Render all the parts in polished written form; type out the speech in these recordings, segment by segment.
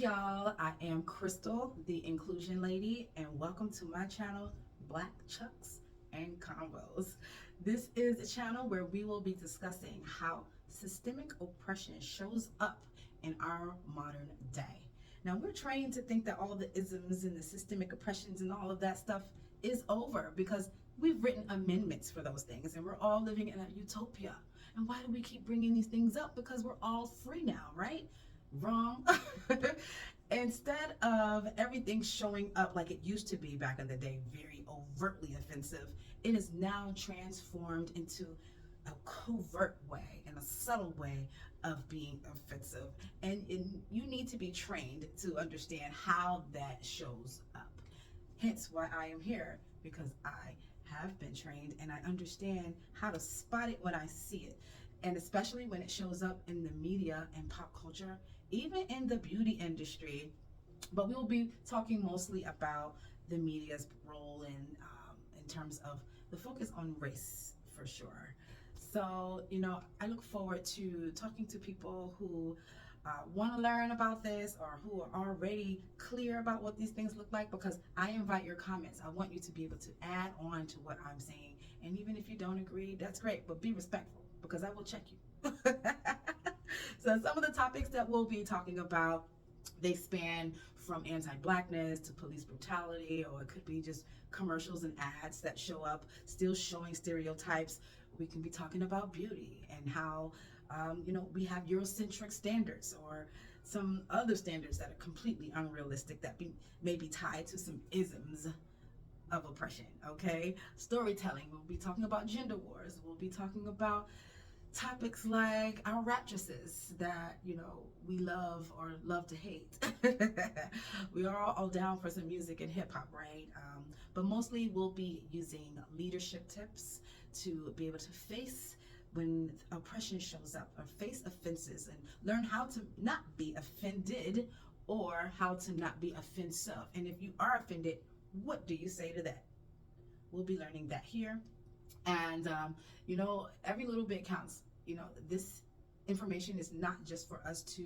y'all, I am Crystal, the Inclusion Lady, and welcome to my channel, Black Chucks and Convos. This is a channel where we will be discussing how systemic oppression shows up in our modern day. Now, we're trained to think that all the isms and the systemic oppressions and all of that stuff is over because we've written amendments for those things and we're all living in a utopia. And why do we keep bringing these things up? Because we're all free now, right? Wrong. Instead of everything showing up like it used to be back in the day, very overtly offensive, it is now transformed into a covert way and a subtle way of being offensive. And you need to be trained to understand how that shows up. Hence why I am here, because I have been trained and I understand how to spot it when I see it. And especially when it shows up in the media and pop culture, even in the beauty industry. But we will be talking mostly about the media's role in terms of the focus on race, for sure. So, I look forward to talking to people who want to learn about this or who are already clear about what these things look like, because I invite your comments. I want you to be able to add on to what I'm saying. And even if you don't agree, that's great, but be respectful because I will check you. So some of the topics that we'll be talking about, they span from anti-blackness to police brutality, or it could be just commercials and ads that show up still showing stereotypes. We can be talking about beauty and how we have Eurocentric standards or some other standards that are completely unrealistic that may be tied to some isms of oppression. Okay, storytelling, we'll be talking about gender wars, we'll be talking about topics like our raptresses that we love or love to hate. We are all down for some music and hip-hop, right? But mostly we'll be using leadership tips to be able to face when oppression shows up, or face offenses and learn how to not be offended or how to not be offensive. And if you are offended, what do you say to that? We'll be learning that here. And every little bit counts. This information is not just for us to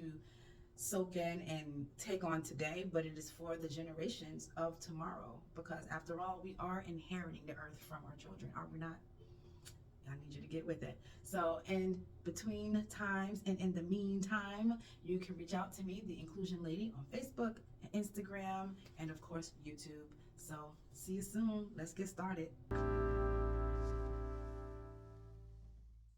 soak in and take on today, but it is for the generations of tomorrow, because after all, we are inheriting the earth from our children, are we not? I need you to get with it. So in between times and in the meantime, you can reach out to me, the Inclusion Lady, on Facebook, Instagram, and of course YouTube. So see you soon. Let's get started.